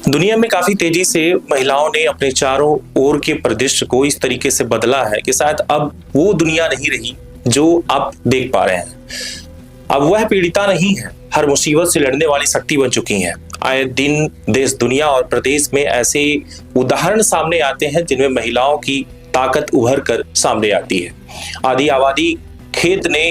दुनिया में काफी तेजी से महिलाओं ने अपने चारों ओर के परिदृश्य को इस तरीके से बदला है कि शायद अब वो दुनिया नहीं रही जो आप देख पा रहे हैं। अब वह पीड़िता नहीं है, हर मुसीबत से लड़ने वाली शक्ति बन चुकी हैं। आए दिन देश दुनिया और प्रदेश में ऐसे उदाहरण सामने आते हैं जिनमें महिलाओं की ताकत उभर कर सामने आती है। आदि आबादी खेत ने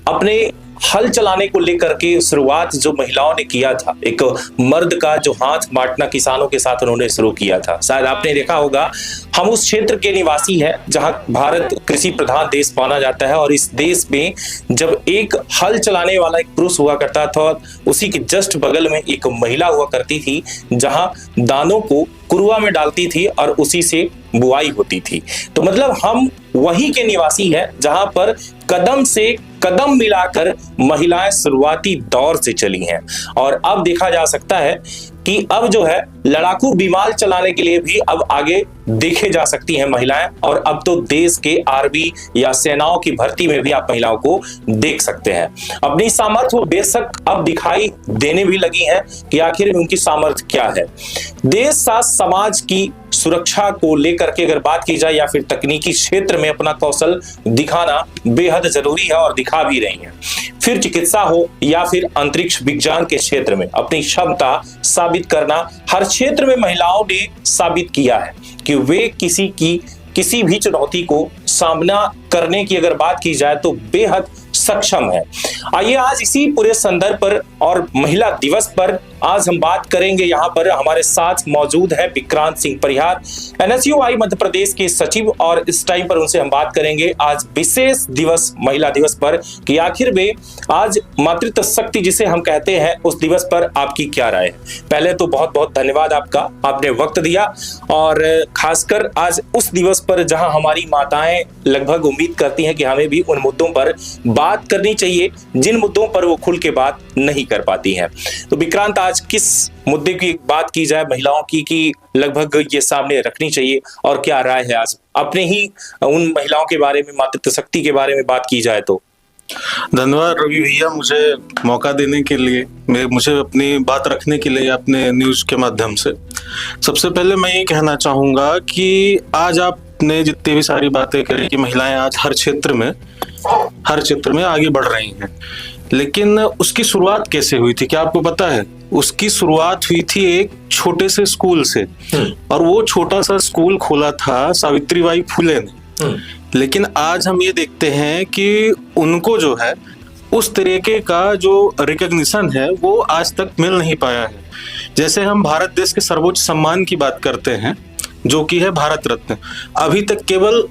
अपने हल चलाने को लेकर के शुरुआत जो महिलाओं ने किया था, एक मर्द का जो हाथ बांटना किसानों के साथ उन्होंने शुरू किया था। शायद आपने देखा होगा, हम उस क्षेत्र के निवासी हैं जहां भारत कृषि प्रधान देश माना जाता है, और इस देश में जब एक हल चलाने वाला एक पुरुष हुआ करता था, उसी के जस्ट बगल में एक महिला हुआ करती थी जहां दानों को कुरुआ में डालती थी और उसी से बुआई होती थी। तो मतलब हम वहीं के निवासी हैं जहां पर कदम से कदम मिलाकर महिलाएं शुरुआती दौर से चली हैं। और अब देखा जा सकता है कि अब जो है लड़ाकू विमान चलाने के लिए भी अब आगे देखे जा सकती हैं महिलाएं, और अब तो देश के आर्मी या सेनाओं की भर्ती में भी आप महिलाओं को देख सकते हैं। अपनी सामर्थ्य वो बेशक अब दिखाई देने भी लगी हैं कि आखिर उनकी सामर्थ्य क्या है। देश साथ समाज की सुरक्षा को लेकर के अगर बात की जाए या फिर तकनीकी क्षेत्र में अपना कौशल दिखाना बेहद जरूरी है और दिखा भी रही हैं। फिर चिकित्सा हो या फिर अंतरिक्ष विज्ञान के क्षेत्र में अपनी क्षमता साबित करना, हर क्षेत्र में महिलाओं ने साबित किया है कि वे किसी भी चुनौती को सामना करने की अगर बात की जाए तो बेहद सक्षम है। आइए आज इसी पूरे संदर्भ पर और महिला दिवस पर आज हम बात करेंगे। यहाँ पर हमारे साथ मौजूद है विक्रांत सिंह परिहार, NSUI मध्य प्रदेश के सचिव, और इस टाइम पर उनसे हम बात करेंगे आज विशेष दिवस महिला दिवस पर कि आखिर में आज मातृत्व शक्ति जिसे हम कहते हैं उस दिवस पर आपकी क्या राय है। पहले तो बहुत बहुत धन्यवाद आपका, आपने वक्त दिया, और खासकर आज उस दिवस पर जहां हमारी माताएं लगभग उम्मीद करती हैं कि हमें भी उन मुद्दों पर बात करनी चाहिए जिन मुद्दों पर वो खुल के बात नहीं कर पाती हैं। तो विक्रांत, आज किस मुद्दे की बात की जाए महिलाओं की कि लगभग ये सामने रखनी चाहिए, और क्या राय है आज अपने ही उन महिलाओं के बारे में, मातृत्व शक्ति के बारे में बात की जाए तो? धन्यवाद रवि भैया, मुझे मौका देने के लिए, मुझे अपनी बात रखने के लिए अपने न्यूज के माध्यम से। सबसे पहले मैं ये कहना चाहूंगा कि आज आपने जितनी भी सारी बातें करी कि महिलाएं आज हर क्षेत्र में आगे बढ़ रही हैं, लेकिन उसकी शुरुआत कैसे हुई थी क्या आपको पता है? उसकी शुरुआत हुई थी एक छोटे से स्कूल से, और वो छोटा सा स्कूल खोला था सावित्रीबाई फुले ने। लेकिन आज हम ये देखते हैं कि उनको जो है उस तरीके का जो रिकॉग्निशन है वो आज तक मिल नहीं पाया है। जैसे हम भारत देश के सर्वोच्च सम्मान की बात करते हैं जो कि है भारत रत्न, अभी तक केवल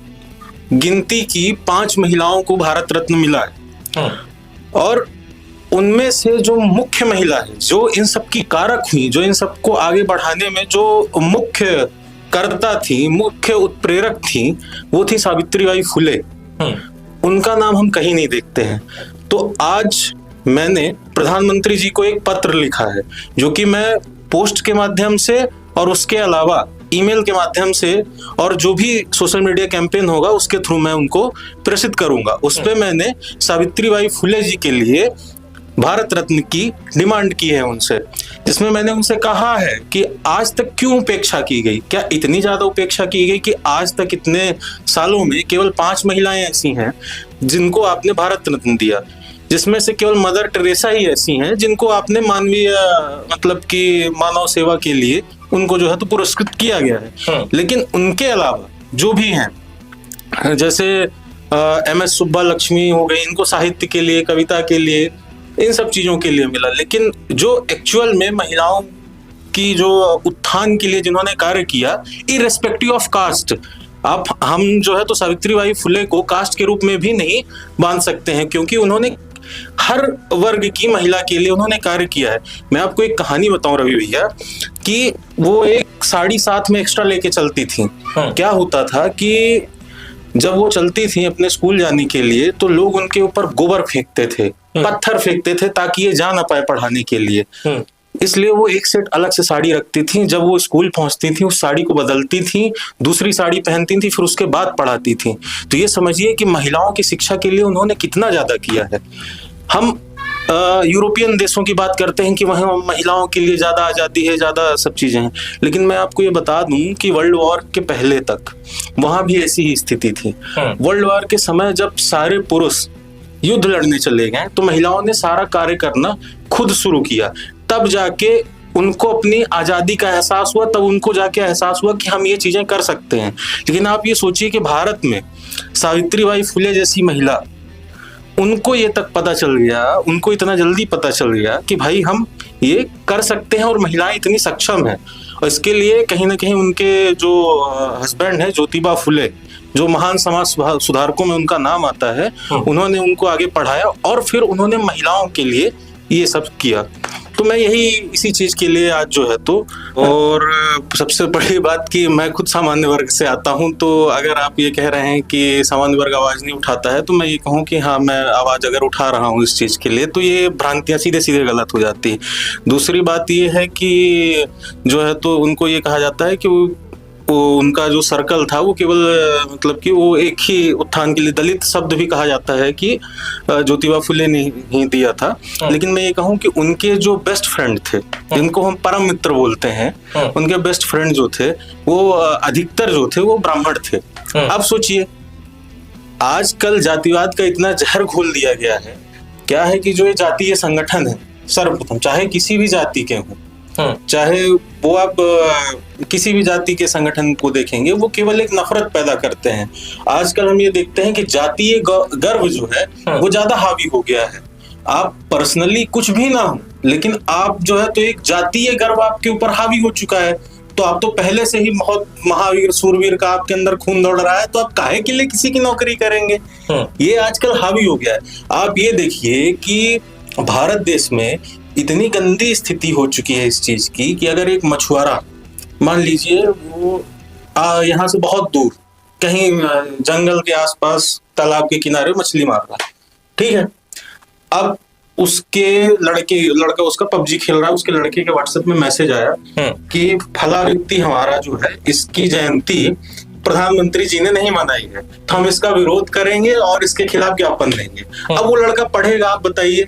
गिनती की 5 महिलाओं को भारत रत्न मिला है, और उनमें से जो मुख्य महिला है, जो इन सब की कारक हुई, जो इन सबको आगे बढ़ाने में जो मुख्य कर्ता थी, मुख्य उत्प्रेरक थी, वो थी सावित्रीबाई फुले। उनका नाम हम कहीं नहीं देखते हैं। तो आज मैंने प्रधानमंत्री जी को एक पत्र लिखा है जो कि मैं पोस्ट के माध्यम से और उसके अलावा ईमेल के माध्यम से और जो भी सोशल मीडिया कैंपेन होगा उसके थ्रू मैं उनको प्रेषित करूंगा। उस पे मैंने सावित्रीबाई फुले जी के लिए भारत रत्न की डिमांड की है उनसे, जिसमें मैंने उनसे कहा है कि आज तक क्यों उपेक्षा की गई, क्या इतनी ज्यादा उपेक्षा की गई कि आज तक इतने सालों में केवल 5 महिलाएं ऐसी हैं जिनको आपने भारत रत्न दिया, जिसमें से केवल मदर टेरेसा ही ऐसी हैं जिनको आपने मानवीय मतलब कि मानव सेवा के लिए उनको जो है तो पुरस्कृत किया गया है। लेकिन उनके अलावा जो भी हैं, जैसे MS सुब्बा लक्ष्मी हो गई, इनको साहित्य के लिए, कविता के लिए, इन सब चीजों के लिए मिला। लेकिन जो एक्चुअल में महिलाओं की जो उत्थान के लिए जिन्होंने कार्य किया, इररेस्पेक्टिव ऑफ कास्ट, हम जो है तो सावित्रीबाई फुले को कास्ट के रूप में भी नहीं बांध सकते हैं, क्योंकि उन्होंने हर वर्ग की महिला के लिए उन्होंने कार्य किया है। मैं आपको एक कहानी बताऊं रवि भैया कि वो एक साड़ी साथ में एक्स्ट्रा लेके चलती थी। क्या होता था कि जब वो चलती थी अपने स्कूल जाने के लिए तो लोग उनके ऊपर गोबर फेंकते थे, पत्थर फेंकते थे ताकि ये जा ना पाए पढ़ाने के लिए। इसलिए वो एक सेट अलग से साड़ी रखती थी। जब वो स्कूल पहुंचती थी उस साड़ी को बदलती थी, दूसरी साड़ी पहनती थी, फिर उसके बाद पढ़ाती थी। तो ये समझिए कि महिलाओं की शिक्षा के लिए उन्होंने कितना ज्यादा किया है। हम यूरोपियन देशों की बात करते हैं कि वहाँ महिलाओं के लिए ज्यादा आजादी है, ज्यादा सब चीजें हैं, लेकिन मैं आपको ये बता दूं कि वर्ल्ड वॉर के पहले तक वहां भी ऐसी ही स्थिति थी। वर्ल्ड वॉर के समय जब सारे पुरुष युद्ध लड़ने चले गए तो महिलाओं ने सारा कार्य करना खुद शुरू किया, तब जाके उनको अपनी आजादी का एहसास हुआ, तब उनको जाके एहसास हुआ कि हम ये चीजें कर सकते हैं। लेकिन आप ये सोचिए कि भारत में सावित्रीबाई फुले जैसी महिला, उनको ये तक पता चल गया, उनको इतना जल्दी पता चल गया कि भाई हम ये कर सकते हैं और महिलाएं इतनी सक्षम हैं। और इसके लिए कहीं ना कहीं उनके जो हस्बैंड है ज्योतिबा फुले, जो महान समाज सुधारकों में उनका नाम आता है, उन्होंने उनको आगे पढ़ाया और फिर उन्होंने महिलाओं के लिए ये सब किया। तो मैं यही इसी चीज के लिए आज जो है तो, और सबसे बड़ी बात कि मैं खुद सामान्य वर्ग से आता हूं, तो अगर आप ये कह रहे हैं कि सामान्य वर्ग आवाज नहीं उठाता है, तो मैं ये कहूं कि हाँ, मैं आवाज अगर उठा रहा हूं इस चीज के लिए, तो ये भ्रांतियां सीधे सीधे गलत हो जाती है। दूसरी बात ये है कि जो है तो उनको ये कहा जाता है कि वो उनका जो सर्कल था वो केवल मतलब कि वो एक ही उत्थान के लिए, दलित शब्द भी कहा जाता है कि ज्योतिबा फुले ने ही दिया था। लेकिन मैं ये कहूँ कि उनके जो बेस्ट फ्रेंड थे, जिनको हम परम मित्र बोलते हैं, उनके बेस्ट फ्रेंड जो थे वो अधिकतर जो थे वो ब्राह्मण थे। अब सोचिए, आजकल जातिवाद का इतना जहर घोल दिया गया है। क्या है कि जो ये जातीय संगठन है, सर्वप्रथम चाहे किसी भी जाति के हों, चाहे वो आप किसी भी जाति के संगठन को देखेंगे, वो केवल एक नफरत पैदा करते हैं। आजकल हम ये देखते हैं कि जातीय गर्व जो है वो ज्यादा हावी हो गया है। आप पर्सनली कुछ भी ना हो, लेकिन आप जो है तो एक जातीय गर्व आपके ऊपर हावी हो चुका है। तो आप तो पहले से ही बहुत महावीर सूरवीर का आपके अंदर खून दौड़ रहा है, तो आप काहे के लिए किसी की नौकरी करेंगे? ये आजकल हावी हो गया है। आप ये देखिए कि भारत देश में इतनी गंदी स्थिति हो चुकी है इस चीज की कि अगर एक मछुआरा, मान लीजिए वो यहाँ से बहुत दूर कहीं जंगल के आसपास तालाब के किनारे मछली मार रहा है, ठीक है। अब उसके लड़का उसका पबजी खेल रहा है, उसके लड़के के व्हाट्सएप में मैसेज आया कि फला व्यक्ति हमारा जो है, इसकी जयंती प्रधानमंत्री जी ने नहीं मनाई है, तो हम इसका विरोध करेंगे और इसके खिलाफ ज्ञापन देंगे। अब वो लड़का पढ़ेगा, आप बताइए,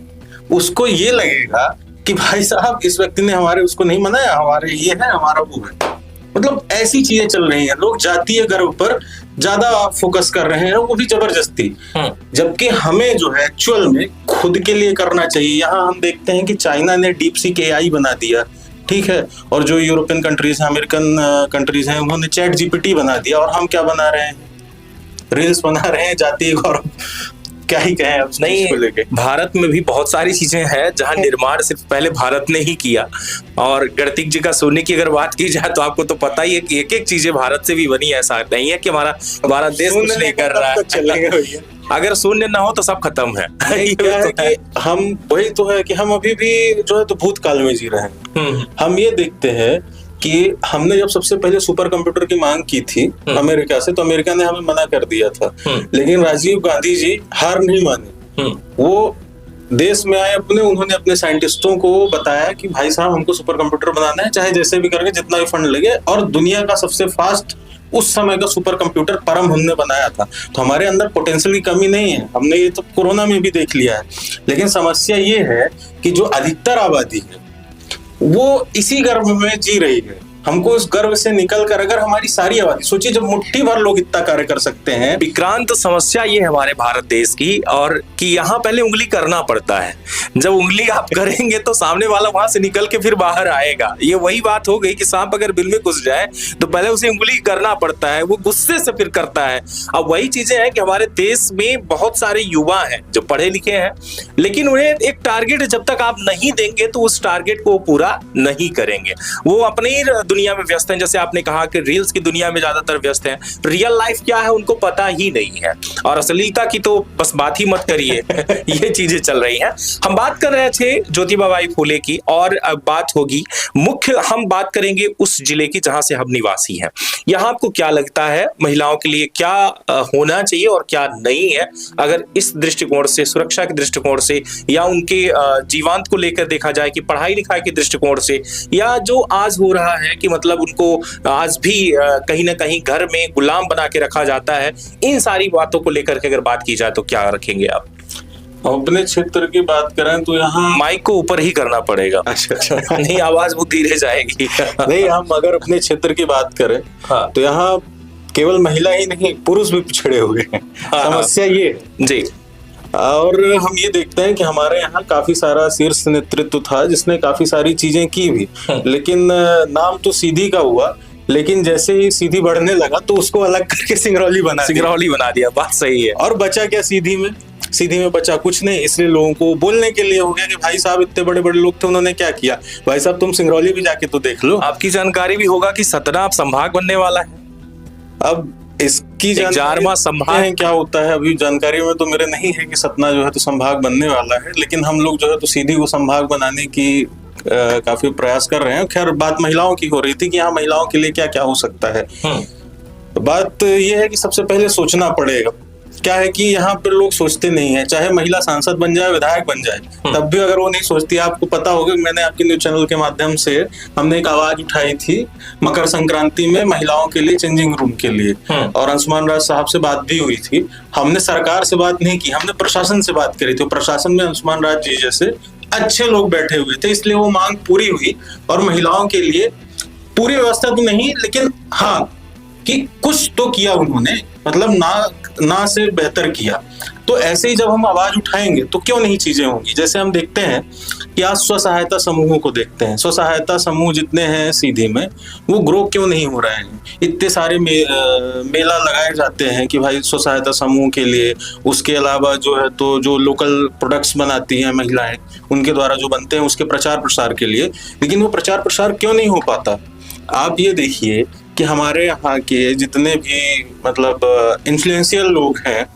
उसको ये लगेगा कि भाई साहब इस व्यक्ति ने हमारे उसको नहीं मनाया, हमारे ये है, हमारा वो है। मतलब ऐसी चीजें चल रही हैं। लोग जातीय गर्व पर ज्यादा फोकस कर रहे हैं, वो भी जबरदस्ती, जबकि हमें जो है एक्चुअल में खुद के लिए करना चाहिए। यहाँ हम देखते हैं कि चाइना ने डीप सीक AI बना दिया, ठीक है, और जो यूरोपियन कंट्रीज हैं, अमेरिकन कंट्रीज हैं, उन्होंने चैट GPT बना दिया, और हम क्या बना रहे हैं? रील्स बना रहे हैं जातीय गौरव। क्या ही कहें अब नहीं। भारत में भी बहुत सारी चीजें हैं जहां निर्माण सिर्फ पहले भारत ने ही किया। और गणतिक जी का सोने की अगर बात की जाए तो आपको तो पता ही है कि एक एक चीजें भारत से भी बनी है। ऐसा नहीं है कि हमारा भारत देश कुछ नहीं कर रहा है। अगर शून्य ना हो तो सब खत्म है। क्या है कि हम वही तो है कि हम अभी भी जो है तो भूतकाल में जी रहे हैं। हम ये देखते हैं कि हमने जब सबसे पहले सुपर कंप्यूटर की मांग की थी अमेरिका से, तो अमेरिका ने हमें मना कर दिया था। लेकिन राजीव गांधी जी हार नहीं माने, वो देश में आए अपने, उन्होंने अपने साइंटिस्टों को बताया कि भाई साहब हमको सुपर कंप्यूटर बनाना है, चाहे जैसे भी करके, जितना भी फंड लगे। और दुनिया का सबसे फास्ट उस समय का सुपर कंप्यूटर परम हमने बनाया था। तो हमारे अंदर पोटेंशियल की कमी नहीं है, हमने ये तो कोरोना में भी देख लिया है। लेकिन समस्या ये है कि जो अधिकतर आबादी है वो इसी गर्व में जी रही है। हमको उस गर्व से निकलकर, अगर हमारी सारी आबादी, सोचिए जब मुट्ठी भर लोग इतना कार्य कर सकते हैं। विक्रांत, समस्या ये है हमारे भारत देश की, और कि यहाँ पहले उंगली करना पड़ता है। जब उंगली आप करेंगे तो सामने वाला वहां से निकल के फिर बाहर आएगा। ये वही बात हो गई कि सांप अगर बिल में घुस जाए तो पहले उसे उंगली करना पड़ता है, वो गुस्से से फिर करता है। अब वही चीजें हैं कि हमारे देश में बहुत सारे युवा हैं जो पढ़े लिखे हैं, लेकिन उन्हें एक टारगेट जब तक आप नहीं देंगे तो उस टारगेट को पूरा नहीं करेंगे। वो अपनी दुनिया में व्यस्त हैं। जैसे आपने कहा कि रील्स की दुनिया में ज्यादातर व्यस्त हैं, रियल लाइफ क्या है उनको पता ही नहीं है। और अश्लीलता की तो बस बात ही मत करिए। ये चीजें चल रही हैं। हम बात कर रहे थे ज्योतिबाबाई फुले की, और अब बात होगी मुख्य, हम बात करेंगे उस जिले की जहां से हम निवासी हैं। यहाँ आपको क्या लगता है महिलाओं के लिए क्या होना चाहिए और क्या नहीं है, अगर इस दृष्टिकोण से, सुरक्षा के दृष्टिकोण से, या उनके जीवांत को लेकर देखा जाए कि पढ़ाई लिखाई के दृष्टिकोण से, या जो आज हो रहा है कि मतलब उनको आज भी कहीं ना कहीं घर में गुलाम बना के रखा जाता है, इन सारी बातों को लेकर के अगर बात की जाए तो क्या रखेंगे आप? अपने क्षेत्र की बात करें तो यहाँ माइक को ऊपर ही करना पड़ेगा। अच्छा नहीं, आवाज वो धीरे जाएगी। नहीं, हम अगर अपने क्षेत्र की बात करें हाँ। तो यहाँ केवल महिला ही नहीं, पुरुष भी पिछड़े हुए हैं। हाँ। समस्या ये है जी। और हम ये देखते हैं कि हमारे यहाँ काफी सारा शीर्ष नेतृत्व था जिसने काफी सारी चीजें की भी, लेकिन नाम तो सीधी का हुआ, लेकिन जैसे ही सीधी बढ़ने लगा तो उसको अलग करके सिंगरौली बना दिया। बात सही है। और बचा क्या सीधी में बचा कुछ नहीं। इसलिए लोगों को बोलने के लिए हो गया कि भाई साहब इतने बड़े बड़े लोग थे, उन्होंने क्या किया। भाई साहब तुम सिंगरौली भी जाके तो देख लो। आपकी जानकारी भी होगा कि सतना अब संभाग बनने वाला है। अब इसकी जानकारी संभाग क्या होता है अभी जानकारी में तो मेरे नहीं है कि सतना जो है तो संभाग बनने वाला है, लेकिन हम लोग जो है तो सीधी को संभाग बनाने की काफी प्रयास कर रहे हैं। खैर बात महिलाओं की हो रही थी कि यहाँ महिलाओं के लिए क्या क्या हो सकता है। बात यह है कि सबसे पहले सोचना पड़ेगा। क्या है कि यहाँ पर लोग सोचते नहीं है, चाहे महिला सांसद बन जाए, विधायक बन जाए, तब भी अगर वो नहीं सोचती। आपको पता होगा मैंने आपके न्यूज चैनल के माध्यम से हमने एक आवाज उठाई थी मकर संक्रांति में महिलाओं के लिए चेंजिंग रूम के लिए, और अंशुमान राज साहब से बात भी हुई थी। हमने सरकार से बात नहीं की, हमने प्रशासन से बात करी थी। प्रशासन में अंशुमान राज जी जैसे अच्छे लोग बैठे हुए थे, इसलिए वो मांग पूरी हुई और महिलाओं के लिए पूरी व्यवस्था तो नहीं, लेकिन हाँ कि कुछ तो किया उन्होंने, मतलब ना से बेहतर किया। तो ऐसे ही जब हम आवाज उठाएंगे तो क्यों नहीं चीजें होंगी। जैसे हम देखते हैं कि आज स्व सहायता समूहों को देखते हैं, स्व सहायता समूह जितने हैं सीधी में, वो ग्रो क्यों नहीं हो रहे हैं। इतने सारे मेला लगाए जाते हैं कि भाई स्व सहायता समूह के लिए, उसके अलावा जो है तो जो लोकल प्रोडक्ट्स बनाती हैं महिलाएं, उनके द्वारा जो बनते हैं उसके प्रचार प्रसार के लिए, लेकिन वो प्रचार प्रसार क्यों नहीं हो पाता। आप ये देखिए कि हमारे यहाँ के जितने भी मतलब इन्फ्लुएंशियल लोग हैं,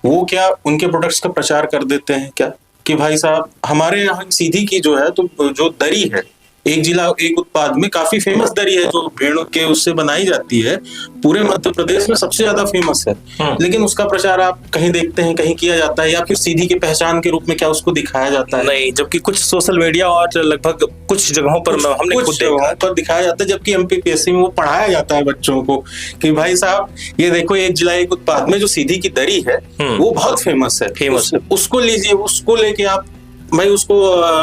वो क्या उनके प्रोडक्ट्स का प्रचार कर देते हैं क्या कि भाई साहब हमारे यहाँ सीधी की जो है तो जो दरी है, एक जिला एक उत्पाद में काफी फेमस दरी है जो भेड़ों के उससे बनाई जाती है, पूरे मध्य प्रदेश में सबसे ज्यादा फेमस है। लेकिन उसका प्रचार आप कहीं देखते हैं कहीं किया जाता है, या फिर सीधी की पहचान के रूप में क्या उसको दिखाया जाता है? नहीं, जबकि कुछ सोशल मीडिया और लगभग कुछ जगहों पर हमने खुद देखा पर दिखाया जाता है, जबकि एमपीपीएससी में वो पढ़ाया जाता है बच्चों को कि भाई साहब ये देखो एक जिला एक उत्पाद में जो सीधी की दरी है वो बहुत फेमस है, उसको लीजिए, उसको लेके आप भाई उसको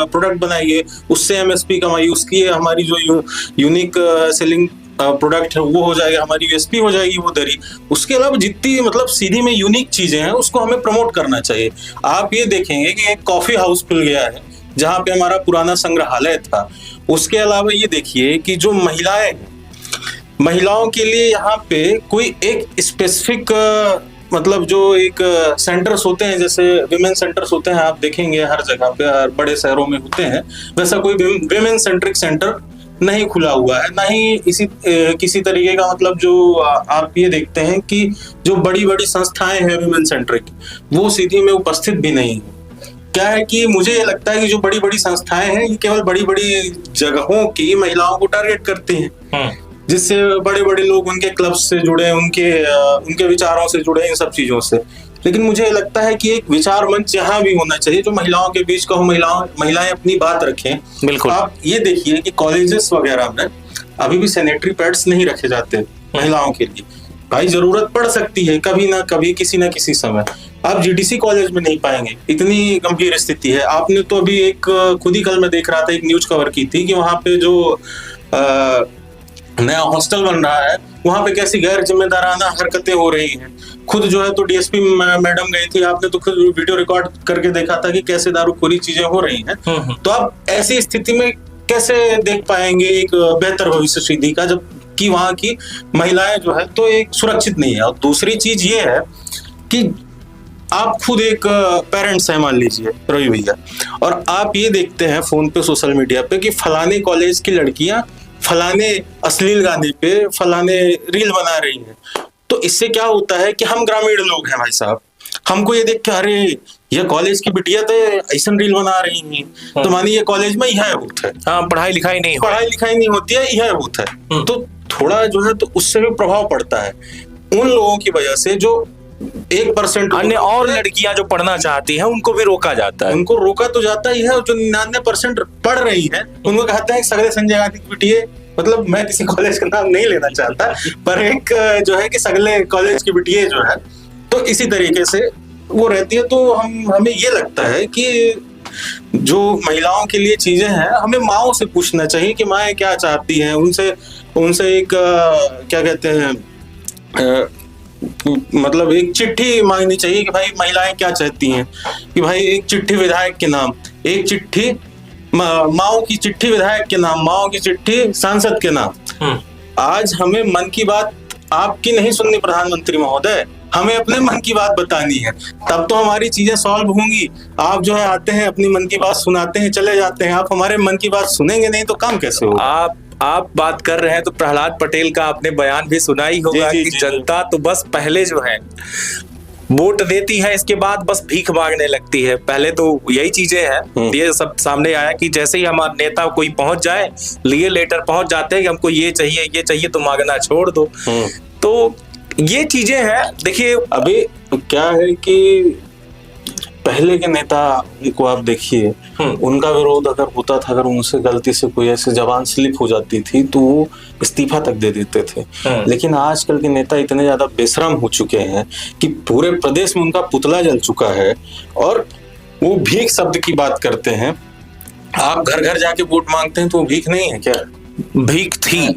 प्रोडक्ट बनाइए, उससे एमएसपी कमाइए, उसकी हमारी जो यूनिक सेलिंग प्रोडक्ट है वो हो जाएगा, हमारी यूएसपी हो जाएगी वो दरी। उसके अलावा जितनी मतलब सीधी में यूनिक चीजें हैं उसको हमें प्रमोट करना चाहिए। आप ये देखेंगे कि एक कॉफी हाउस खुल गया है जहाँ पे हमारा पुराना संग्रहालय था। उसके अलावा ये देखिए कि जो महिलाओं के लिए यहाँ पे कोई एक स्पेसिफिक मतलब जो एक सेंटर्स होते हैं, जैसे विमेन सेंटर्स होते हैं, आप देखेंगे हर जगह पे, हर बड़े शहरों में होते हैं, वैसा कोई विमेन सेंट्रिक सेंटर नहीं खुला हुआ है, ना ही किसी तरीके का मतलब जो आप ये देखते हैं कि जो बड़ी बड़ी संस्थाएं हैं विमेन सेंट्रिक, वो सीधी में उपस्थित भी नहीं है। क्या है कि मुझे ये लगता है कि जो बड़ी बड़ी संस्थाएं हैं ये केवल बड़ी बड़ी जगहों की महिलाओं को टारगेट करती हैं, जिससे बड़े बड़े लोग उनके क्लब से जुड़े, उनके विचारों से जुड़े, इन सब चीजों से। लेकिन मुझे लगता है कि एक विचार मंच यहाँ भी होना चाहिए जो महिलाओं के बीच का हो, महिलाएं अपनी बात रखें। बिल्कुल। आप ये देखिए कि कॉलेजेस वगैरह में अभी भी सैनिटरी पैड्स नहीं रखे जाते महिलाओं के लिए। भाई जरूरत पड़ सकती है कभी ना कभी, किसी ना किसी समय। आप जीडीसी कॉलेज में नहीं पाएंगे, इतनी गंभीर स्थिति है। आपने तो अभी एक खुद ही कल मैं देख रहा था, एक न्यूज कवर की थी कि वहां पे जो नया हॉस्टल बन रहा है वहां पे कैसी गैर जिम्मेदाराना हरकतें हो रही हैं। खुद जो है तो डीएसपी मैडम गई थी, आपने तो खुद वीडियो रिकॉर्ड करके देखा था कि कैसे दारूखोरी चीजें हो रही हैं। तो आप ऐसी स्थिति में कैसे देख पाएंगे एक बेहतर भविष्य सीधी का, जब कि वहां की महिलाएं जो है तो एक सुरक्षित नहीं है। और दूसरी चीज ये है कि आप खुद एक पेरेंट्स हैं मान लीजिए रवि भैया, और आप ये देखते हैं फोन पे सोशल मीडिया पे कि फलाने कॉलेज की लड़कियां फलाने अश्लील गाने पे फलाने रील बना रही हैं। तो इससे क्या होता है कि हम ग्रामीण लोग हैं भाई साहब, हमको ये देख के अरे ये कॉलेज की बिटिया तो ऐसा रील बना रही हैं, तो मानिए कॉलेज में यह होता है, हाँ पढ़ाई लिखाई नहीं होती है, यह होता है। तो थोड़ा जो है तो उससे भी प्रभाव पड़ता है उन लोगों की वजह से जो 1% अन्य और लड़कियां जो पढ़ना चाहती हैं उनको भी रोका जाता है। उनको रोका तो जाता ही है, जो 99% पढ़ रही हैं उनको कहते हैं सगले संजय गांधी की बिटिया, मतलब मैं किसी कॉलेज का नाम नहीं लेना चाहता, पर एक जो है कि सगले कॉलेज की बिटिया जो है, तो इसी तरीके से वो रहती है तो हमें ये लगता है कि जो महिलाओं के लिए चीजें हैं हमें माँओं से पूछना चाहिए कि माएँ क्या चाहती हैं, उनसे एक क्या कहते हैं मतलब एक चिट्ठी मांगनी चाहिए कि भाई महिलाएं क्या चाहती हैं, कि भाई एक चिट्ठी विधायक के नाम, एक चिट्ठी माओ की चिट्ठी विधायक के नाम, माओ की चिट्ठी सांसद के नाम। आज हमें मन की बात आपकी नहीं सुननी प्रधानमंत्री महोदय, हमें अपने मन की बात बतानी है, तब तो हमारी चीजें सॉल्व होंगी। आप जो है आते हैं अपनी मन की बात सुनाते हैं चले जाते हैं, आप हमारे मन की बात सुनेंगे नहीं तो काम कैसे होगा। आप बात कर रहे हैं तो प्रहलाद पटेल का आपने बयान भी सुना ही होगा कि जनता तो बस पहले जो है वोट देती है, इसके बाद बस भीख मांगने लगती है। पहले तो यही चीजें हैं, ये सब सामने आया कि जैसे ही हमारा नेता कोई पहुंच जाए, लिए लेटर पहुंच जाते हैं कि हमको ये चाहिए तो मांगना छोड़ दो। तो ये चीजें हैं। देखिए अभी क्या है कि पहले के नेता को आप देखिए, उनका विरोध अगर होता था, अगर उनसे गलती से कोई ऐसे जबान स्लिप हो जाती थी तो वो इस्तीफा तक दे देते थे। लेकिन आजकल के नेता इतने ज्यादा बेशरम हो चुके हैं कि पूरे प्रदेश में उनका पुतला जल चुका है और वो भीख शब्द की बात करते हैं। आप घर घर जाके वोट मांगते हैं तो वो भीख नहीं है क्या? भीख थी,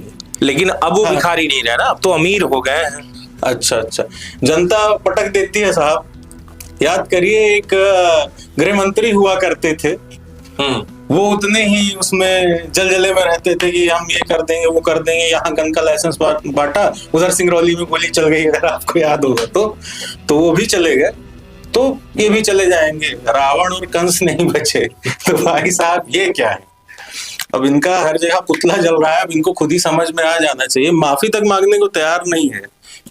लेकिन अब वो भिखारी नहीं रहे ना, अब तो अमीर हो गए हैं। अच्छा, जनता पटक देती है साहब। याद करिए एक गृह मंत्री हुआ करते थे, वो उतने ही उसमें जलजले में रहते थे कि हम ये कर देंगे वो कर देंगे, यहाँ गन का लाइसेंस बांटा, उधर सिंगरौली में गोली चल गई, अगर आपको याद होगा तो वो भी चले गए, तो ये भी चले जाएंगे। रावण और कंस नहीं बचे। तो भाई साहब ये क्या है? अब इनका हर जगह पुतला जल रहा है, अब इनको खुद ही समझ में आ जाना चाहिए। माफी तक मांगने को तैयार नहीं है,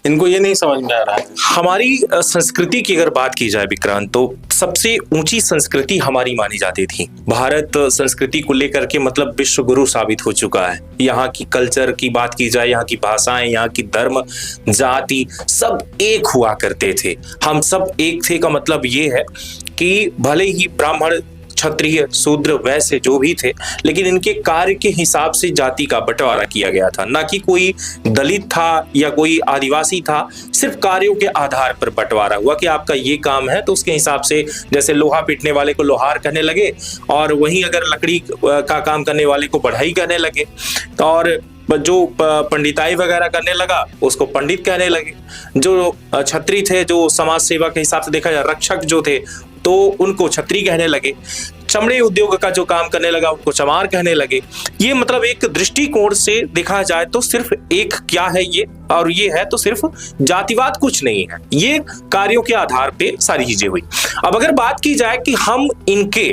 इनको ये नहीं समझ में आ रहा है। हमारी संस्कृति की अगर बात की जाए विक्रांत, तो सबसे ऊंची संस्कृति हमारी मानी जाती थी। भारत संस्कृति को लेकर के मतलब विश्व गुरु साबित हो चुका है। यहाँ की कल्चर की बात की जाए, यहाँ की भाषाएं, यहाँ की धर्म जाति सब एक हुआ करते थे। हम सब एक थे का मतलब ये है कि भले ही ब्राह्मण क्षत्रिय शूद्र वैसे जो भी थे, लेकिन इनके कार्य के हिसाब से जाति का बंटवारा किया गया था, ना कि कोई दलित था या कोई आदिवासी था। सिर्फ कार्यों के आधार पर बंटवारा हुआ कि आपका ये काम है तो उसके हिसाब से, जैसे लोहा पीटने वाले को लोहार कहने लगे और वहीं अगर लकड़ी का काम करने वाले को बढ़ई कहने लगे, और जो पंडिताई वगैरह करने लगा उसको पंडित कहने लगे। जो छत्री थे, जो समाज सेवा के हिसाब से देखा जाए रक्षक जो थे, तो उनको छत्री कहने लगे। चमड़े उद्योग का जो काम करने लगा उनको चमार कहने लगे। ये मतलब एक दृष्टिकोण से देखा जाए तो सिर्फ एक क्या है ये, और ये है तो सिर्फ जातिवाद कुछ नहीं है, ये कार्यों के आधार पे सारी चीजें हुई। अब अगर बात की जाए कि हम इनके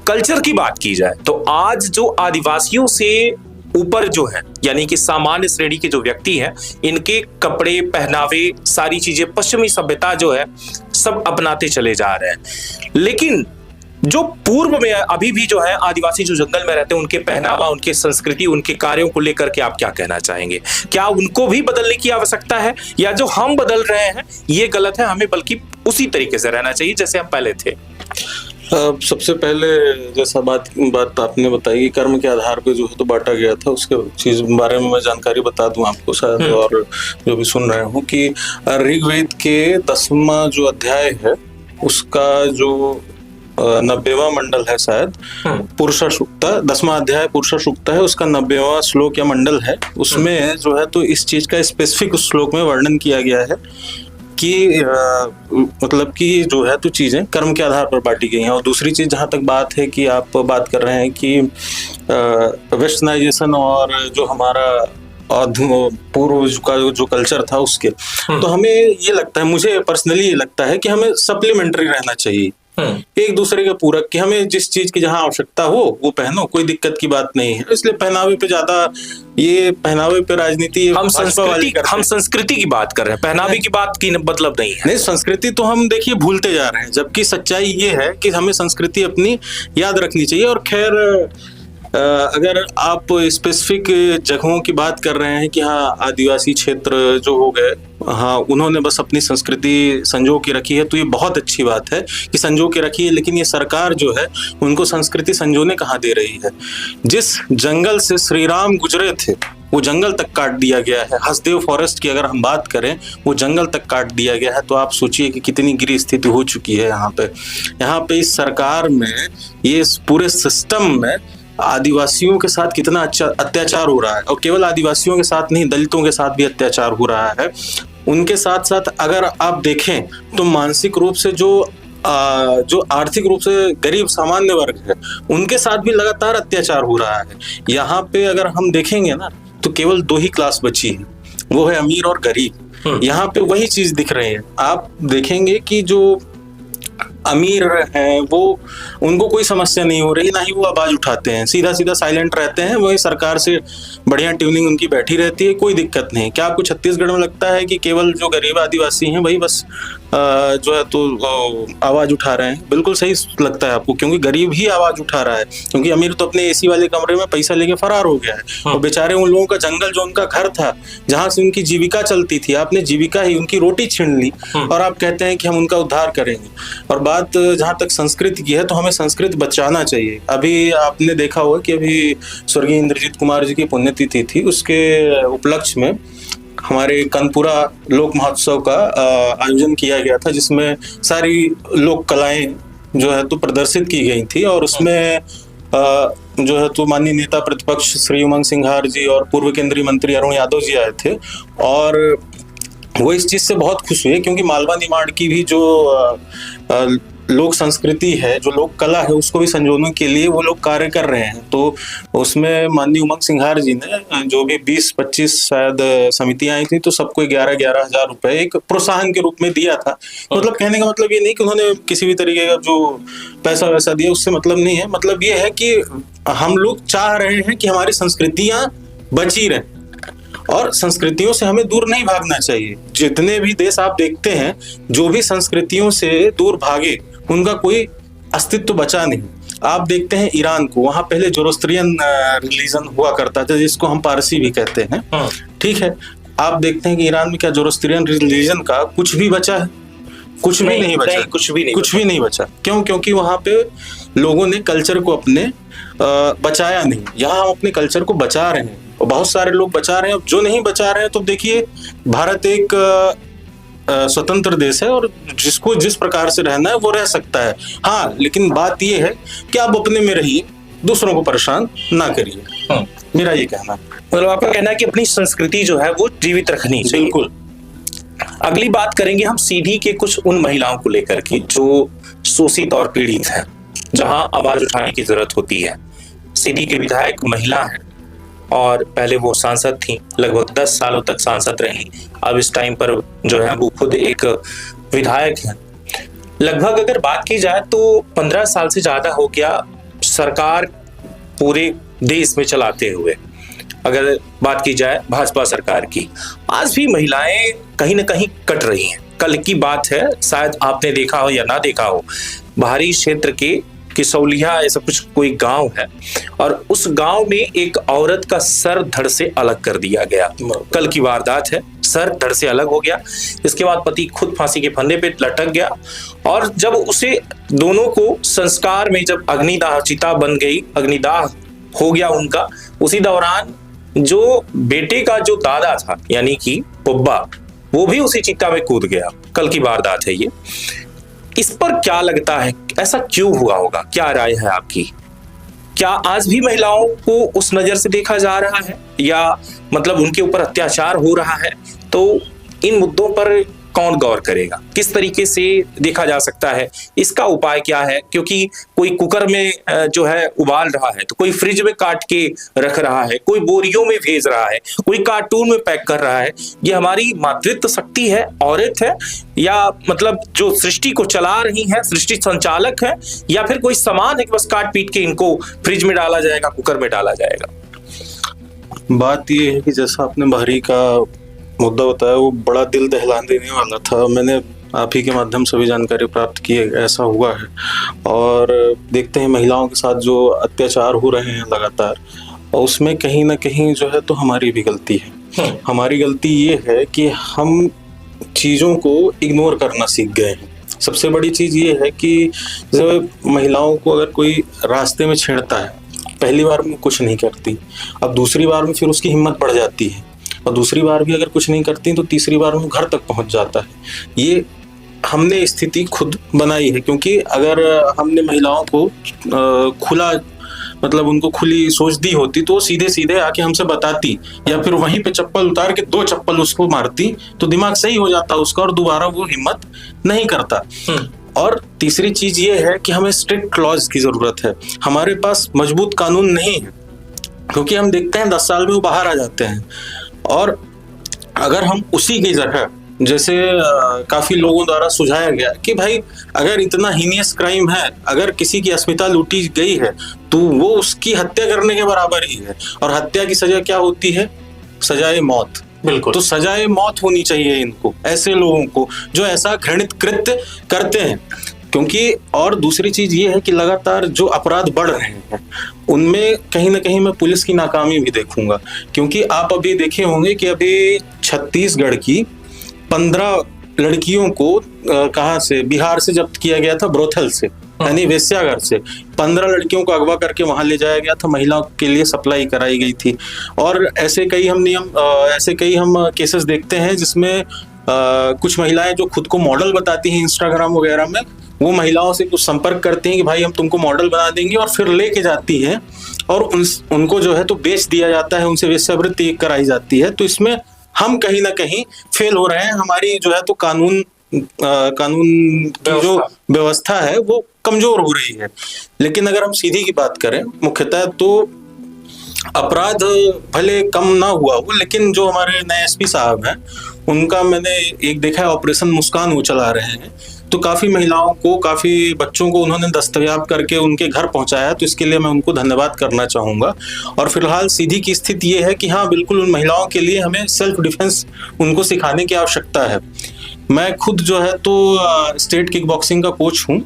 कल्चर की बात की जाए, तो आज जो आदिवासियों से ऊपर जो है, यानी कि सामान्य श्रेणी के जो व्यक्ति हैं, इनके कपड़े पहनावे सारी चीजें पश्चिमी सभ्यता जो है सब अपनाते चले जा रहे हैं। लेकिन जो पूर्व में अभी भी जो है आदिवासी जो जंगल में रहते हैं, उनके पहनावा, उनके संस्कृति, उनके कार्यों को लेकर के आप क्या कहना चाहेंगे? क्या उनको भी बदलने की आवश्यकता है, या जो हम बदल रहे हैं ये गलत है, हमें बल्कि उसी तरीके से रहना चाहिए जैसे हम पहले थे? सबसे पहले जैसा बात आपने बताई कि कर्म के आधार पे जो है तो बांटा गया था, उसके चीज बारे में मैं जानकारी बता दूं आपको शायद, और जो भी सुन रहे हो कि ऋग्वेद के 10वां जो अध्याय है उसका जो 90वां मंडल है शायद, पुरुषा सूक्त, 10वां अध्याय पुरुषा सूक्त है, उसका 90वां श्लोक या मंडल है, उसमें जो है तो इस चीज का स्पेसिफिक उस श्लोक में वर्णन किया गया है कि मतलब कि जो है तो चीजें कर्म के आधार पर बांटी गई हैं। और दूसरी चीज जहां तक बात है कि आप बात कर रहे हैं कि वेस्टर्नाइजेशन और जो हमारा पूर्व का जो कल्चर था उसके, तो हमें ये लगता है, मुझे पर्सनली ये लगता है कि हमें सप्लीमेंट्री रहना चाहिए, एक दूसरे के पूरक, कि हमें जिस चीज की जहां आवश्यकता हो वो पहनो, कोई दिक्कत की बात नहीं है। इसलिए पहनावे पे ज्यादा, ये पहनावे पे राजनीति हम संस्कृति की बात कर रहे हैं, पहनावे की बात की मतलब नहीं है। नहीं, संस्कृति तो हम देखिए भूलते जा रहे हैं, जबकि सच्चाई ये है कि हमें संस्कृति अपनी याद रखनी चाहिए। और खैर अगर आप स्पेसिफिक जगहों की बात कर रहे हैं कि हाँ आदिवासी क्षेत्र जो हो गए, हाँ उन्होंने बस अपनी संस्कृति संजो के रखी है, तो ये बहुत अच्छी बात है कि संजो के रखी है, लेकिन ये सरकार जो है उनको संस्कृति संजोने कहाँ दे रही है। जिस जंगल से श्री राम गुजरे थे वो जंगल तक काट दिया गया है। हसदेव फॉरेस्ट की अगर हम बात करें, वो जंगल तक काट दिया गया है। तो आप सोचिए कि कितनी गिरी स्थिति हो चुकी है यहाँ पे इस सरकार में, ये इस पूरे सिस्टम में आदिवासियों के साथ कितना अच्छा अत्याचार हो रहा है। और केवल आदिवासियों के साथ नहीं, दलितों के साथ भी अत्याचार हो रहा है। उनके साथ साथ अगर आप देखें तो मानसिक रूप से जो आर्थिक रूप से गरीब सामान्य वर्ग है, उनके साथ भी लगातार अत्याचार हो रहा है। यहाँ पे अगर हम देखेंगे ना, तो केवल 2 ही क्लास बची है, वो है अमीर और गरीब। यहाँ पे वही चीज दिख रही है। आप देखेंगे कि जो अमीर हैं वो, उनको कोई समस्या नहीं हो रही, ना ही वो आवाज उठाते हैं, सीधा सीधा साइलेंट रहते हैं। वही सरकार से बढ़िया ट्यूनिंग उनकी बैठी रहती है, कोई दिक्कत नहीं। क्या आपको छत्तीसगढ़ में लगता है कि केवल जो गरीब आदिवासी हैं वही बस जो है तो आवाज उठा रहे हैं? बिल्कुल सही लगता है आपको, क्योंकि गरीब ही आवाज उठा रहा है, क्योंकि अमीर तो अपने एसी वाले कमरे में पैसा लेके फरार हो गया है। और बेचारे उन लोगों का जंगल, जो उनका घर था, जहां से उनकी जीविका चलती थी, आपने जीविका ही, उनकी रोटी छीन ली और आप कहते हैं कि हम उनका उद्धार करेंगे। और बात जहां तक संस्कृति की है, तो हमें संस्कृत बचाना चाहिए। अभी आपने देखा होगा कि अभी स्वर्गीय इंद्रजीत कुमार जी की पुण्यतिथि थी, उसके उपलक्ष्य में हमारे कनपुरा लोक महोत्सव का आयोजन किया गया था, जिसमें सारी लोक कलाएं जो है तो प्रदर्शित की गई थी। और उसमें जो है तो माननीय नेता प्रतिपक्ष श्री उमंग सिंघार जी और पूर्व केंद्रीय मंत्री अरुण यादव जी आए थे। और वो इस चीज से बहुत खुश हुए, क्योंकि मालवा निमाड़ की भी जो लोक संस्कृति है, जो लोक कला है, उसको भी संजोने के लिए वो लोग कार्य कर रहे हैं। तो उसमें माननीय उमंग सिंघार जी ने जो भी 20-25 शायद समितियां आई थी, तो सबको 11-11 हजार रुपए एक प्रोत्साहन के रूप में दिया था। मतलब कहने का मतलब ये नहीं कि उन्होंने किसी भी तरीके का जो पैसा वैसा दिया, उससे मतलब नहीं है। मतलब ये है कि हम लोग चाह रहे हैं कि हमारी संस्कृतियां बची रहें और संस्कृतियों से हमें दूर नहीं भागना चाहिए। जितने भी देश आप देखते हैं, जो भी संस्कृतियों से दूर भागे, उनका कोई अस्तित्व बचा नहीं। आप देखते हैं ईरान को, वहां पहले जोरोस्ट्रियन रिलीजन हुआ करता था, जिसको हम पारसी भी कहते हैं, ठीक है। आप देखते हैं कि ईरान में क्या जोरोस्ट्रियन रिलीजन का कुछ भी बचा है? कुछ भी नहीं बचा, कुछ भी नहीं बचा। क्यों? क्योंकि वहां पे लोगों ने कल्चर को अपने बचाया नहीं। यहाँ हम अपने कल्चर को बचा रहे हैं, और बहुत सारे लोग बचा रहे हैं। जो नहीं बचा रहे हैं, तो देखिए, भारत एक स्वतंत्र देश है, और जिसको जिस प्रकार से रहना है वो रह सकता है। हाँ, लेकिन बात ये है कि आप अपने में रहिए, दूसरों को परेशान ना करिए। मेरा ये कहना है। मतलब आपका कहना है कि अपनी संस्कृति जो है वो जीवित रखनी चाहिए। बिल्कुल। अगली बात करेंगे हम सीधी के कुछ उन महिलाओं को लेकर के जो शोषित और पीड़ित हैं, जहां आवाज उठाने की जरूरत होती है। सीधी के विधायक महिला है, और पहले वो सांसद थी, लगभग 10 सालों तक सांसद रही। अब इस टाइम पर जो है वो खुद एक विधायक है। लगभग अगर बात की जाए तो 15 साल से ज्यादा हो गया सरकार पूरे देश में चलाते हुए। अगर बात की जाए भाजपा सरकार की, आज भी महिलाएं कहीं ना कहीं कट रही हैं। कल की बात है, शायद आपने देखा हो या ना देखा हो, बाहरी क्षेत्र के किसौलिया ऐसा कुछ कोई गांव है, और उस गांव में एक औरत का सर धड़ से अलग कर दिया गया। कल की वारदात है, सर धड़ से अलग हो गया। इसके बाद पति खुद फांसी के फंदे पे लटक गया, और जब उसे दोनों को संस्कार में जब अग्निदाह चिता बन गई, अग्निदाह हो गया उनका, उसी दौरान जो बेटे का जो दादा था यानी कि बुब्बा, वो भी उसी चिता में कूद गया। कल की वारदात है ये। इस पर क्या लगता है, ऐसा क्यों हुआ होगा? क्या राय है आपकी? क्या आज भी महिलाओं को उस नजर से देखा जा रहा है, या मतलब उनके ऊपर अत्याचार हो रहा है? तो इन मुद्दों पर कौन गौर करेगा? किस तरीके से देखा जा सकता है? इसका उपाय क्या है? क्योंकि कोई कुकर में जो है उबाल रहा है, तो कोई फ्रिज में काट के रख रहा है, कोई बोरियों में भेज रहा है, कोई कार्टून में पैक कर रहा है। ये हमारी मातृत्व शक्ति है, औरत है, या मतलब जो सृष्टि को चला रही है, सृष्टि संचालक है, या फिर कोई सामान है कि बस काट पीट के इनको फ्रिज में डाला जाएगा, कुकर में डाला जाएगा? बात ये है कि जैसा आपने बाहरी का मुद्दा बताया, वो बड़ा दिल दहला देने वाला था। मैंने आप ही के माध्यम से भी जानकारी प्राप्त की है, ऐसा हुआ है। और देखते हैं महिलाओं के साथ जो अत्याचार हो रहे हैं लगातार, और उसमें कहीं ना कहीं जो है तो हमारी भी गलती है। हमारी गलती ये है कि हम चीज़ों को इग्नोर करना सीख गए हैं। सबसे बड़ी चीज़ ये है कि जब महिलाओं को अगर कोई रास्ते में छेड़ता है, पहली बार में कुछ नहीं करती, अब दूसरी बार में फिर उसकी हिम्मत बढ़ जाती है, और दूसरी बार भी अगर कुछ नहीं करती तो तीसरी बार में घर तक पहुंच जाता है। ये हमने स्थिति खुद बनाई है, क्योंकि अगर हमने महिलाओं को खुला मतलब उनको खुली सोच दी होती तो सीधे सीधे आके हमसे बताती, या फिर वहीं पे चप्पल उतार के 2 चप्पल उसको मारती तो दिमाग सही हो जाता उसका और दोबारा वो हिम्मत नहीं करता। और तीसरी चीज ये है कि हमें स्ट्रिक्ट लॉज की जरूरत है। हमारे पास मजबूत कानून नहीं है, क्योंकि हम देखते हैं 10 साल में वो बाहर आ जाते हैं। और अगर हम उसी की जगह, जैसे काफी लोगों द्वारा सुझाया गया कि भाई अगर इतना हीनियस क्राइम है, अगर किसी की अस्मिता लूटी गई है तो वो उसकी हत्या करने के बराबर ही है, और हत्या की सजा क्या होती है? सजाए मौत। बिल्कुल। तो सजाए मौत होनी चाहिए इनको, ऐसे लोगों को जो ऐसा घृणित कृत्य करते हैं। क्योंकि और दूसरी चीज ये है कि लगातार जो अपराध बढ़ रहे हैं उनमें कहीं ना कहीं मैं पुलिस की नाकामी भी देखूंगा, क्योंकि आप अभी देखे होंगे कि अभी छत्तीसगढ़ की 15 लड़कियों को कहाँ से, बिहार से जब्त किया गया था, ब्रोथल से, यानी वेश्यागार से 15 लड़कियों को अगवा करके वहां ले जाया गया था, महिलाओं के लिए सप्लाई कराई गई थी। और ऐसे कई हम केसेस देखते हैं जिसमें कुछ महिलाएं जो खुद को मॉडल बताती हैं इंस्टाग्राम वगैरह में, वो महिलाओं से कुछ संपर्क करती हैं कि भाई हम तुमको मॉडल बना देंगे, और फिर लेके जाती हैं और उनको जो है तो बेच दिया जाता है, उनसे वेश्यावृत्ति कराई जाती है। तो इसमें हम कहीं ना कहीं फेल हो रहे हैं। हमारी जो है तो कानून की जो व्यवस्था है वो कमजोर हो रही है। लेकिन अगर हम सीधी की बात करें मुख्यतः, तो अपराध भले कम ना हुआ हो, लेकिन जो हमारे नए एसपी साहब हैं उनका मैंने एक देखा है, ऑपरेशन मुस्कान वो चला रहे हैं, तो काफी महिलाओं को, काफी बच्चों को उन्होंने दस्तयाब करके उनके घर पहुंचाया, तो इसके लिए मैं उनको धन्यवाद करना चाहूंगा। और फिलहाल सीधी की स्थिति ये है कि हाँ बिल्कुल उन महिलाओं के लिए हमें सेल्फ डिफेंस उनको सिखाने की आवश्यकता है। मैं खुद जो है तो स्टेट किक बॉक्सिंग का कोच हूँ,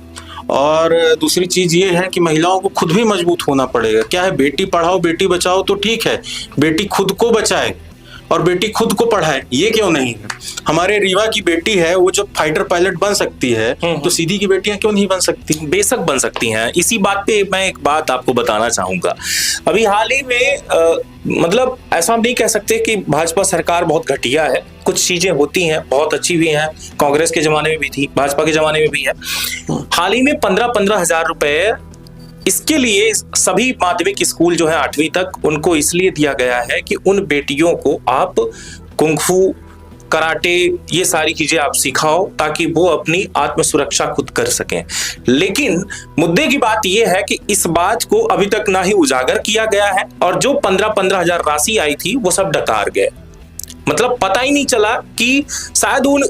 और दूसरी चीज ये है कि महिलाओं को खुद भी मजबूत होना पड़ेगा। क्या है, बेटी पढ़ाओ बेटी बचाओ तो ठीक है, बेटी खुद को बचाए और बेटी खुद को पढ़ाए, ये क्यों नहीं है? हमारे रीवा की बेटी है, वो जब फाइटर पायलट बन सकती है तो सीधी की बेटियां क्यों नहीं बन सकती? बेशक बन सकती हैं। इसी बात पे मैं एक बात आपको बताना चाहूंगा। अभी हाल ही में मतलब ऐसा हम नहीं कह सकते कि भाजपा सरकार बहुत घटिया है, कुछ चीजें होती हैं बहुत अच्छी भी हैं, कांग्रेस के जमाने में भी थी, भाजपा के जमाने में भी है। हाल ही में 15-15 हजार रुपए इसके लिए सभी माध्यमिक स्कूल जो है 8वीं तक, उनको इसलिए दिया गया है कि उन बेटियों को आप कुंग-फू, कराटे, ये सारी चीजें आप सिखाओ ताकि वो अपनी आत्म सुरक्षा खुद कर सकें। लेकिन मुद्दे की बात यह है कि इस बात को अभी तक ना ही उजागर किया गया है, और जो 15-15 हजार राशि आई थी वो सब डकार गए। मतलब पता ही नहीं चला कि शायद उन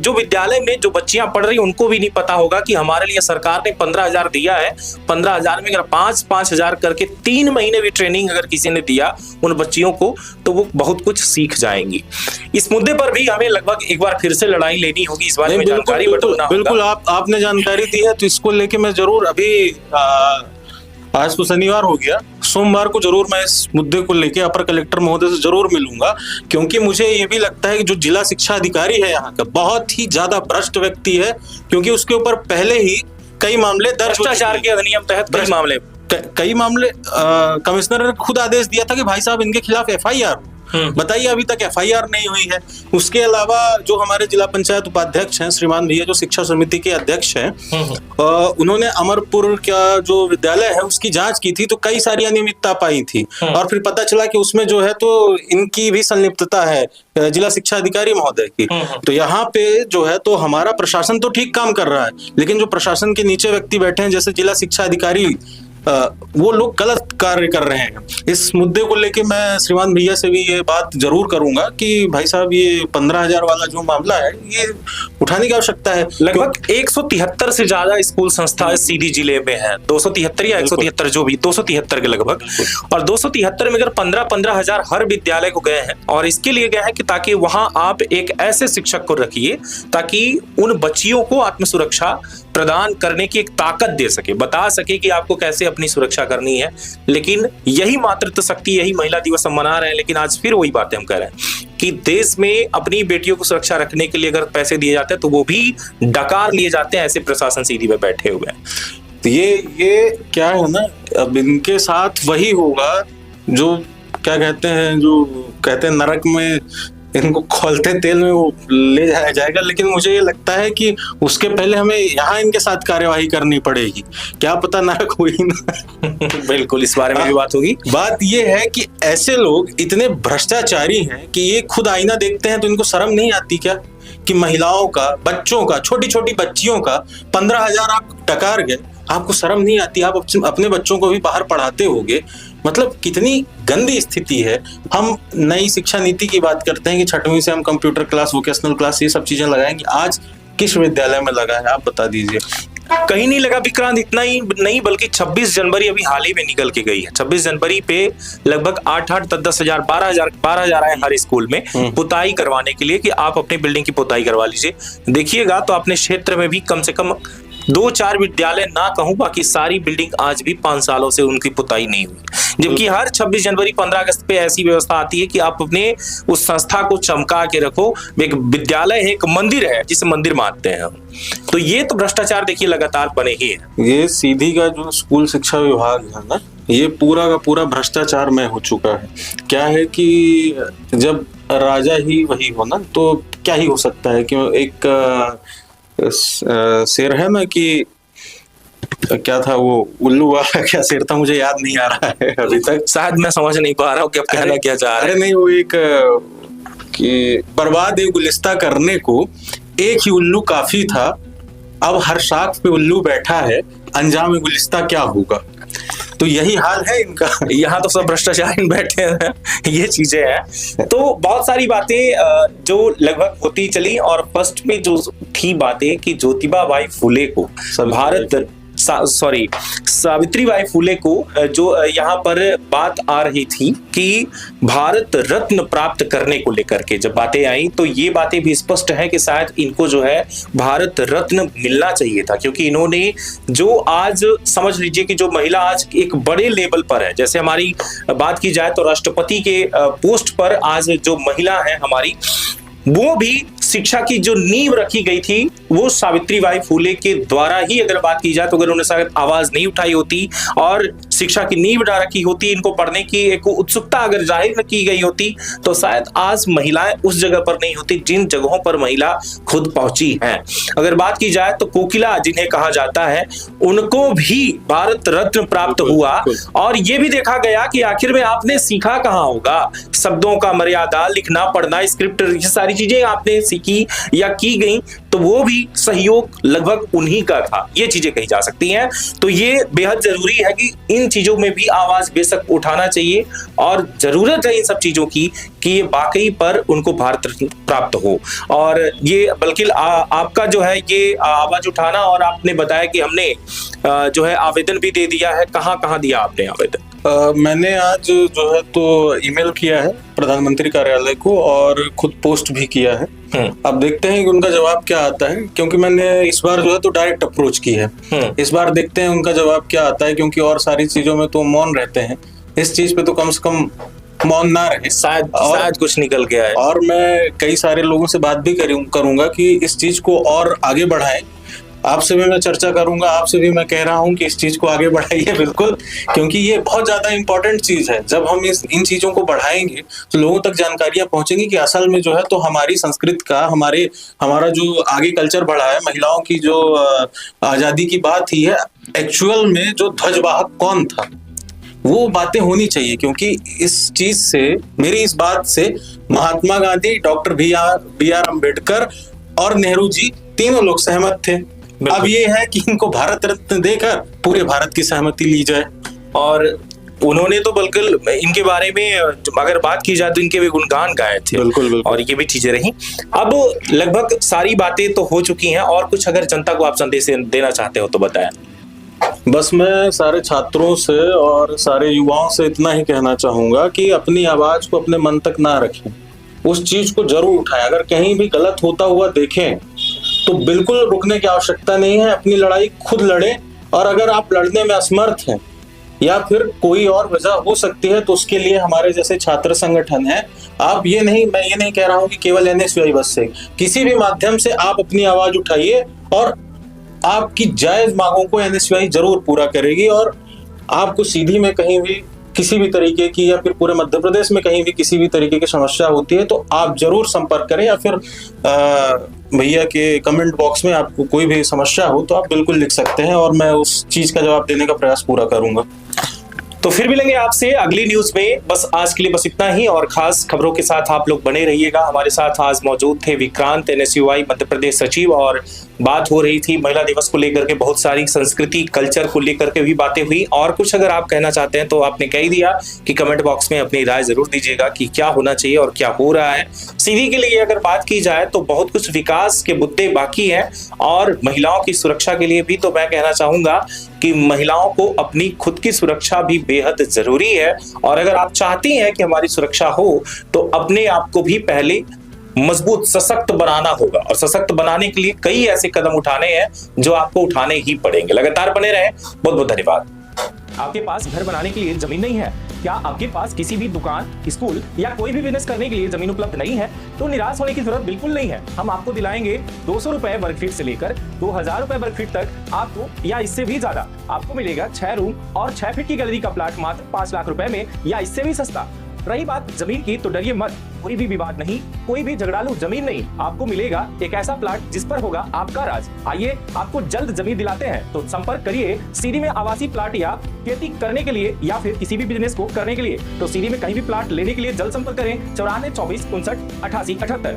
जो विद्यालय में जो बच्चियां पढ़ रही उनको भी नहीं पता होगा कि हमारे लिए सरकार ने 15,000 दिया है। 15,000 में अगर 5-5 हजार करके 3 महीने भी ट्रेनिंग अगर किसी ने दिया उन बच्चियों को, तो वो बहुत कुछ सीख जाएंगी। इस मुद्दे पर भी हमें लगभग एक बार फिर से लड़ाई लेनी होगी, इस बारे में जानकारी बटोरना होगा। बिल्कुल आपने जानकारी दी है, तो इसको लेके मैं जरूर अभी आज तो शनिवार हो गया, सोमवार को जरूर मैं इस मुद्दे को लेके अपर कलेक्टर महोदय से जरूर मिलूंगा, क्योंकि मुझे ये भी लगता है कि जो जिला शिक्षा अधिकारी है यहाँ का बहुत ही ज्यादा भ्रष्ट व्यक्ति है, क्योंकि उसके ऊपर पहले ही कई मामले दर्ज, भ्रष्टाचार के अधिनियम तहत कई मामले कमिश्नर ने खुद आदेश दिया था कि भाई साहब इनके खिलाफ FIR। बताइए अभी तक FIR नहीं हुई है। उसके अलावा जो हमारे जिला पंचायत उपाध्यक्ष हैं श्रीमान भैया, जो शिक्षा समिति के अध्यक्ष हैं, उन्होंने अमरपुर का जो विद्यालय है उसकी जांच की थी, तो कई सारी अनियमितता पाई थी, और फिर पता चला कि उसमें जो है तो इनकी भी संलिप्तता है, जिला शिक्षा अधिकारी महोदय की। तो यहाँ पे जो है तो हमारा प्रशासन तो ठीक काम कर रहा है, लेकिन जो प्रशासन के नीचे व्यक्ति बैठे हैं जैसे जिला शिक्षा अधिकारी, वो लोग गलत कार्य कर रहे हैं। इस मुद्दे को लेके मैं श्रीमान भैया से भी ये बात जरूर करूंगा कि भाई साहब ये 15,000 वाला जो मामला है ये उठाने की आवश्यकता है। लगभग 173 से ज्यादा स्कूल संस्थाएं सीधी जिले में है, 273 या 173 जो भी, 273 के लगभग। और 273 में अगर 15-15 हजार हर विद्यालय को गए हैं, और इसके लिए गए हैं कि ताकि वहां आप एक ऐसे शिक्षक को रखिए ताकि उन बच्चियों को आत्मसुरक्षा प्रदान करने की एक ताकत दे सके, बता सके कि आपको कैसे अपनी सुरक्षा करनी है। लेकिन यही मातृत्व शक्ति, यही महिला दिवस हम मना रहे हैं, लेकिन आज फिर वही बातें हम कह रहे हैं कि देश में अपनी बेटियों को सुरक्षा रखने के लिए अगर पैसे दिए जाते हैं तो वो भी डकार लिए जाते हैं, ऐसे प्रशासन सीधी में बैठे हुए हैं। तो ये क्या है ना, अब इनके साथ वही होगा जो क्या कहते हैं, जो कहते हैं नरक में इनको खौलते तेल में वो ले जाया जाएगा। लेकिन मुझे ये लगता है कि उसके पहले हमें यहाँ इनके साथ कार्यवाही करनी पड़ेगी, क्या पता नरक हुई ना। बिल्कुल, इस बारे में भी बात होगी। बात ये है कि ऐसे लोग इतने भ्रष्टाचारी हैं कि ये खुद आईना देखते हैं तो इनको शर्म नहीं आती क्या, कि महिलाओं का, बच्चों का, छोटी छोटी बच्चियों का 15,000 आप टकार गए, आपको शर्म नहीं आती? आप अपने बच्चों को भी बाहर पढ़ाते होगे, मतलब कितनी गंदी स्थिति है। हम नई शिक्षा नीति की बात करते हैं कि 6वीं से हम कंप्यूटर क्लास, वोकेशनल क्लास, ये सब चीजें लगाएंगे। आज किस विद्यालय में लगा है, आप बता दीजिए? कहीं नहीं लगा विक्रांत। इतना ही नहीं, बल्कि 26 जनवरी अभी हाल ही में निकल के गई है। 26 जनवरी पे लगभग 8-8, 10-10 हजार, 12,000 आए हर स्कूल में पुताई करवाने के लिए कि आप अपनी बिल्डिंग की पुताई करवा लीजिए। देखिएगा तो अपने क्षेत्र में भी कम से कम 2-4 विद्यालय ना कहूं, बाकी सारी बिल्डिंग आज भी 5 सालों से उनकी पुताई नहीं हुई। जबकि हर 26 जनवरी, 15 अगस्त पे ऐसी व्यवस्था आती है कि आप अपने उस संस्था को चमका के रखो। एक विद्यालय है, एक मंदिर है जिसे मंदिर मानते हैं हम। तो ये तो भ्रष्टाचार देखिए लगातार बने ही है। ये सीधी का जो स्कूल शिक्षा विभाग है ना, ये पूरा का पूरा भ्रष्टाचार में हो चुका है। क्या है कि जब राजा ही वही हो ना, तो क्या ही हो सकता है। कि एक शेर है ना कि क्या था वो, उल्लू वाला क्या शेर था, मुझे याद नहीं आ रहा है अभी तक, शायद मैं समझ नहीं पा रहा हूँ कि आप कहना क्या चाह रहे हैं। नहीं, वो एक कि बर्बाद एक गुलिस्ता करने को एक ही उल्लू काफी था, अब हर शाख पे उल्लू बैठा है, अंजाम गुलिस्ता क्या होगा। तो यही हाल है इनका। यहाँ तो सब भ्रष्टाचारी बैठे हैं, ये चीजें हैं। तो बहुत सारी बातें जो लगभग होती चली, और फर्स्ट में जो थी बातें कि ज्योतिबा फुले को सावित्रीबाई फुले को जो यहाँ पर बात आ रही थी कि भारत रत्न प्राप्त करने को लेकर के जब बातें आई, तो ये बातें भी स्पष्ट है कि शायद इनको जो है भारत रत्न मिलना चाहिए था। क्योंकि इन्होंने जो आज समझ लीजिए कि जो महिला आज एक बड़े लेवल पर है, जैसे हमारी बात की जाए तो राष्ट्रपति के पोस्ट पर आज जो महिला है हमारी, वो भी शिक्षा की जो नींव रखी गई थी वो सावित्रीबाई फुले के द्वारा ही अगर बात की जाए, तो अगर उन्होंने शायद आवाज नहीं उठाई होती और शिक्षा की नींव ना रखी होती, इनको पढ़ने की एक उत्सुकता अगर जाहिर न की गई होती, तो शायद आज महिलाएं उस जगह पर नहीं होती जिन जगहों पर महिला खुद पहुंची हैं। अगर बात की जाए तो कोकिला जिन्हें कहा जाता है, उनको भी भारत रत्न प्राप्त हुआ। और ये भी देखा गया कि आखिर में आपने सीखा कहाँ होगा, शब्दों का मर्यादा, लिखना पढ़ना, स्क्रिप्ट, ये सारी चीजें आपने सीखी या की गई, तो वो भी सहयोग लगभग उन्हीं का था, ये चीजें कही जा सकती हैं। तो ये बेहद जरूरी है कि इन चीजों में भी आवाज बेशक उठाना चाहिए, और जरूरत है इन सब चीजों की कि ये वाकई पर उनको भारत रत्न प्राप्त हो। और ये बल्कि आपका जो है ये आवाज उठाना, और आपने बताया कि हमने जो है आवेदन भी दे दिया है। कहाँ दिया आपने आवेदन? मैंने आज जो है तो ईमेल किया है प्रधानमंत्री कार्यालय को, और खुद पोस्ट भी किया है। अब देखते हैं कि उनका जवाब क्या आता है, क्योंकि मैंने इस बार जो है तो डायरेक्ट अप्रोच की है। इस बार देखते हैं उनका जवाब क्या आता है, क्योंकि और सारी चीजों में तो मौन रहते हैं, इस चीज पे तो कम से कम मौन ना रहे, शायद कुछ निकल गया है। और मैं कई सारे लोगों से बात भी करूंगा कि इस चीज को और आगे बढ़ाएं। आपसे भी मैं चर्चा करूंगा, आपसे भी मैं कह रहा हूं कि इस चीज को आगे बढ़ाइए बिल्कुल, क्योंकि ये बहुत ज्यादा इंपॉर्टेंट चीज है। जब हम इन चीजों को बढ़ाएंगे तो लोगों तक जानकारियां पहुंचेंगी कि असल में जो है तो हमारी संस्कृति का, हमारा जो आगे कल्चर बढ़ा है, महिलाओं की जो आजादी की बात ही है, एक्चुअल में जो ध्वजवाहक कौन था, वो बातें होनी चाहिए। क्योंकि इस चीज से, मेरी इस बात से Mahatma Gandhi, doctor B R Ambedkar और नेहरू जी तीनों लोग सहमत थे। अब ये है कि इनको भारत रत्न देकर पूरे भारत की सहमति ली जाए। और उन्होंने तो बल्कि इनके बारे में अगर बात की जाए तो इनके भी गुणगान गाए थे। बिल्कुल। और ये भी चीजें रही। अब लगभग सारी बातें तो हो चुकी हैं, और कुछ अगर जनता को आप संदेश देना चाहते हो तो बताएं। बस मैं सारे छात्रों से और सारे युवाओं से इतना ही कहना चाहूंगा कि अपनी आवाज को अपने मन तक ना रखें, उस चीज को जरूर उठाएं। अगर कहीं भी गलत होता हुआ देखें तो बिल्कुल रुकने की आवश्यकता नहीं है, अपनी लड़ाई खुद लड़ें। और अगर आप लड़ने में असमर्थ हैं या फिर कोई और वजह हो सकती है, तो उसके लिए हमारे जैसे छात्र संगठन है। मैं ये नहीं कह रहा हूं कि केवल NSUI बस से, किसी भी माध्यम से आप अपनी आवाज उठाइए और आपकी जायज मांगों को एनएसयूआई जरूर पूरा करेगी और आपको सीधी में कहीं भी किसी भी तरीके की या फिर पूरे मध्य प्रदेश में कहीं भी किसी भी तरीके की समस्या होती है तो आप जरूर संपर्क करें, या फिर भैया के कमेंट बॉक्स में आपको कोई भी समस्या हो तो आप बिल्कुल लिख सकते हैं और मैं उस चीज का जवाब देने का प्रयास पूरा करूंगा। तो फिर मिलेंगे आपसे अगली न्यूज में। बस आज के लिए बस इतना ही, और खास खबरों के साथ आप लोग बने रहिएगा। हमारे साथ आज मौजूद थे विक्रांत, एनएसयूआई मध्य प्रदेश सचिव, और बात हो रही थी महिला दिवस को लेकर के, बहुत सारी संस्कृति कल्चर को लेकर के भी बातें हुई। और कुछ अगर आप कहना चाहते हैं तो आपने कह ही दिया कि कमेंट बॉक्स में अपनी राय जरूर दीजिएगा कि क्या होना चाहिए और क्या हो रहा है। सीधी के लिए अगर बात की जाए तो बहुत कुछ विकास के मुद्दे बाकी हैं, और महिलाओं की सुरक्षा के लिए भी तो मैं कहना चाहूंगा कि महिलाओं को अपनी खुद की सुरक्षा भी बेहद जरूरी है। और अगर आप चाहती हैं कि हमारी सुरक्षा हो तो अपने आप को भी पहले मजबूत सशक्त बनाना होगा, और सशक्त बनाने के लिए कई ऐसे कदम उठाने हैं जो आपको उठाने ही पड़ेंगे। लगातार बने रहें। बहुत बहुत धन्यवाद। आपके पास घर बनाने के लिए जमीन नहीं है? क्या आपके पास किसी भी दुकान, स्कूल या कोई भी बिजनेस करने के लिए जमीन उपलब्ध नहीं है? तो निराश होने की जरूरत बिल्कुल नहीं है। हम आपको दिलाएंगे 200 रुपए वर्ग फीट से लेकर 2000 रुपए वर्ग फीट तक आपको, या इससे भी ज्यादा आपको मिलेगा 6 रूम और 6 फीट की गैलरी का प्लाट मात्र 5 लाख रुपए में, या इससे भी सस्ता। रही बात जमीन की तो डरिए मत, कोई भी विवाद नहीं, कोई भी झगड़ालू जमीन नहीं। आपको मिलेगा एक ऐसा प्लाट जिस पर होगा आपका राज। आइए आपको जल्द जमीन दिलाते हैं। तो संपर्क करिए सीधी में आवासीय प्लाट या खेती करने के लिए या फिर किसी भी बिजनेस को करने के लिए। तो सीधी में कहीं भी प्लाट लेने के लिए जल्द संपर्क करें 94 24 59 88 78।